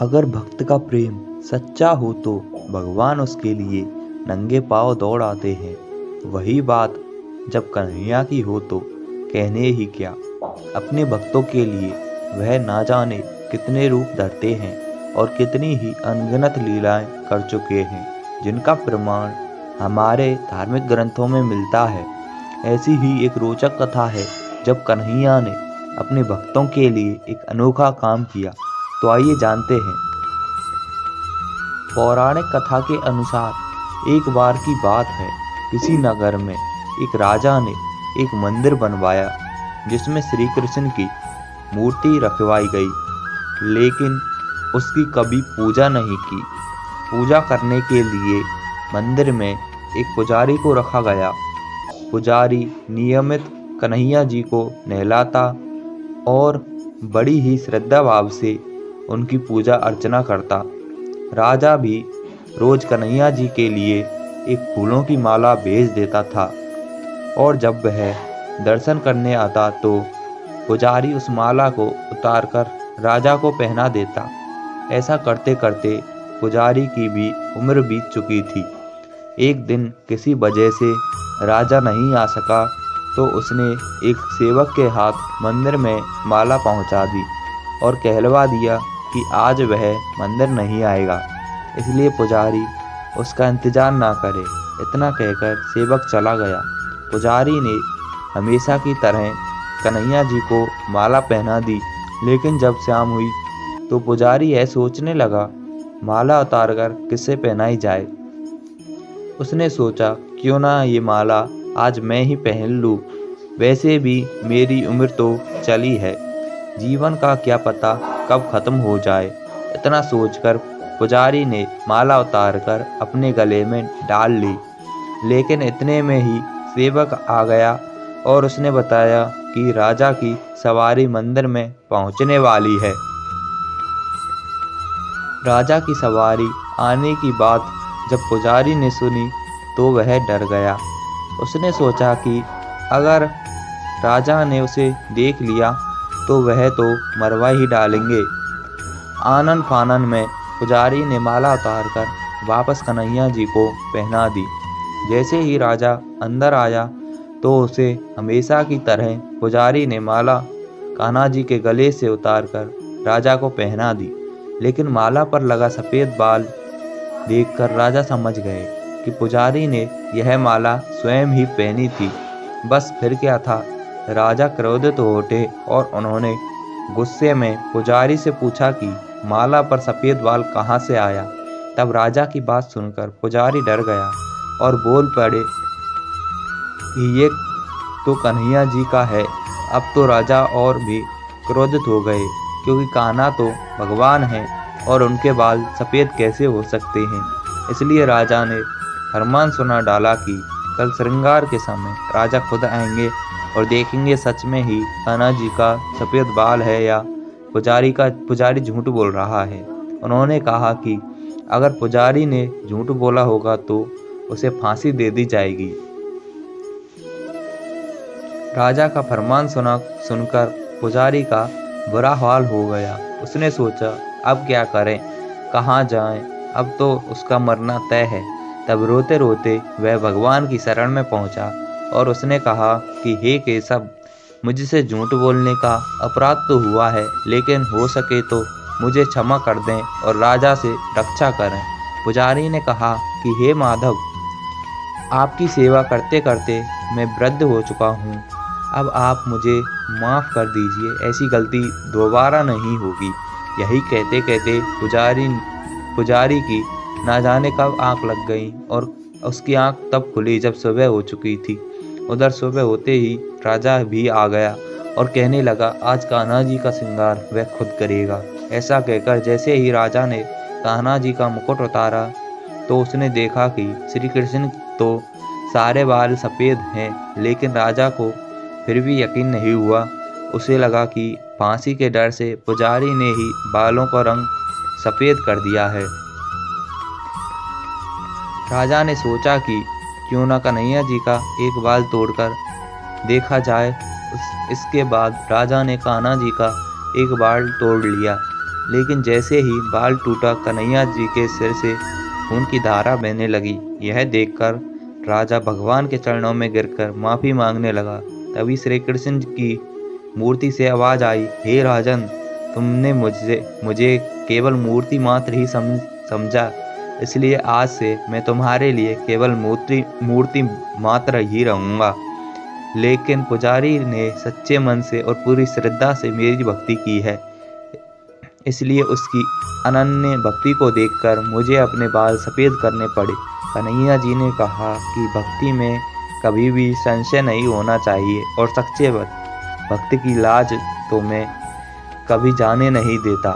अगर भक्त का प्रेम सच्चा हो तो भगवान उसके लिए नंगे पांव दौड़ आते हैं। वही बात जब कन्हैया की हो तो कहने ही क्या। अपने भक्तों के लिए वह ना जाने कितने रूप धरते हैं और कितनी ही अनगिनत लीलाएं कर चुके हैं, जिनका प्रमाण हमारे धार्मिक ग्रंथों में मिलता है। ऐसी ही एक रोचक कथा है जब कन्हैया ने अपने भक्तों के लिए एक अनोखा काम किया। तो आइए जानते हैं। पौराणिक कथा के अनुसार एक बार की बात है, किसी नगर में एक राजा ने एक मंदिर बनवाया जिसमें श्री कृष्ण की मूर्ति रखवाई गई, लेकिन उसकी कभी पूजा नहीं की। पूजा करने के लिए मंदिर में एक पुजारी को रखा गया। पुजारी नियमित कन्हैया जी को नहलाता और बड़ी ही श्रद्धा भाव से उनकी पूजा अर्चना करता। राजा भी रोज कन्हैया जी के लिए एक फूलों की माला भेज देता था और जब वह दर्शन करने आता तो पुजारी उस माला को उतारकर राजा को पहना देता। ऐसा करते करते पुजारी की भी उम्र बीत चुकी थी। एक दिन किसी वजह से राजा नहीं आ सका तो उसने एक सेवक के हाथ मंदिर में माला पहुंचा दी और कहलवा दिया कि आज वह मंदिर नहीं आएगा, इसलिए पुजारी उसका इंतजार ना करे। इतना कहकर सेवक चला गया। पुजारी ने हमेशा की तरह कन्हैया जी को माला पहना दी, लेकिन जब शाम हुई तो पुजारी यह सोचने लगा, माला उतारकर किसे पहनाई जाए। उसने सोचा, क्यों ना ये माला आज मैं ही पहन लूँ, वैसे भी मेरी उम्र तो चली है, जीवन का क्या पता कब खत्म हो जाए। इतना सोचकर पुजारी ने माला उतारकर अपने गले में डाल ली, लेकिन इतने में ही सेवक आ गया और उसने बताया कि राजा की सवारी मंदिर में पहुंचने वाली है। राजा की सवारी आने की बात जब पुजारी ने सुनी तो वह डर गया। उसने सोचा कि अगर राजा ने उसे देख लिया तो वह तो मरवा ही डालेंगे। आनन फानन में पुजारी ने माला उतारकर वापस कन्हैया जी को पहना दी। जैसे ही राजा अंदर आया तो उसे हमेशा की तरह पुजारी ने माला कान्हा जी के गले से उतारकर राजा को पहना दी, लेकिन माला पर लगा सफ़ेद बाल देखकर राजा समझ गए कि पुजारी ने यह माला स्वयं ही पहनी थी। बस फिर क्या था। राजा क्रोधित हो उठे और उन्होंने गुस्से में पुजारी से पूछा कि माला पर सफ़ेद बाल कहाँ से आया। तब राजा की बात सुनकर पुजारी डर गया और बोल पड़े कि ये तो कन्हैया जी का है। अब तो राजा और भी क्रोधित हो गए, क्योंकि कान्हा तो भगवान हैं और उनके बाल सफ़ेद कैसे हो सकते हैं। इसलिए राजा ने फरमान सुना डाला कि कल श्रृंगार के समय राजा खुद आएंगे और देखेंगे सच में ही कान्हा जी का सफ़ेद बाल है या पुजारी झूठ बोल रहा है। उन्होंने कहा कि अगर पुजारी ने झूठ बोला होगा तो उसे फांसी दे दी जाएगी। राजा का फरमान सुनकर पुजारी का बुरा हाल हो गया। उसने सोचा, अब क्या करें, कहाँ जाएं, अब तो उसका मरना तय है। तब रोते रोते वह भगवान की शरण में पहुंचा और उसने कहा कि हे केशव, मुझसे झूठ बोलने का अपराध तो हुआ है, लेकिन हो सके तो मुझे क्षमा कर दें और राजा से रक्षा करें। पुजारी ने कहा कि हे माधव, आपकी सेवा करते करते मैं वृद्ध हो चुका हूँ, अब आप मुझे माफ़ कर दीजिए, ऐसी गलती दोबारा नहीं होगी। यही कहते कहते पुजारी की ना जाने कब आँख लग गई और उसकी आँख तब खुली जब सुबह हो चुकी थी। उधर सुबह होते ही राजा भी आ गया और कहने लगा, आज कान्हा जी का श्रृंगार वह खुद करेगा। ऐसा कहकर जैसे ही राजा ने कान्हा जी का मुकुट उतारा तो उसने देखा कि श्री कृष्ण तो सारे बाल सफ़ेद हैं, लेकिन राजा को फिर भी यकीन नहीं हुआ। उसे लगा कि फांसी के डर से पुजारी ने ही बालों का रंग सफ़ेद कर दिया है। राजा ने सोचा कि क्यों ना कन्हैया जी का एक बाल तोड़कर देखा जाए। इसके बाद राजा ने कान्हा जी का एक बाल तोड़ लिया लेकिन जैसे ही बाल टूटा, कन्हैया जी के सिर से खून की धारा बहने लगी। यह देखकर राजा भगवान के चरणों में गिरकर माफी मांगने लगा। तभी श्री कृष्ण की मूर्ति से आवाज आई, हे राजन, तुमने मुझे केवल मूर्ति मात्र ही समझा, इसलिए आज से मैं तुम्हारे लिए केवल मूर्ति मात्र ही रहूंगा। लेकिन पुजारी ने सच्चे मन से और पूरी श्रद्धा से मेरी भक्ति की है, इसलिए उसकी अनन्य भक्ति को देखकर मुझे अपने बाल सफ़ेद करने पड़े। कन्हैया जी ने कहा कि भक्ति में कभी भी संशय नहीं होना चाहिए और सच्चे भक्त की लाज तो मैं कभी जाने नहीं देता।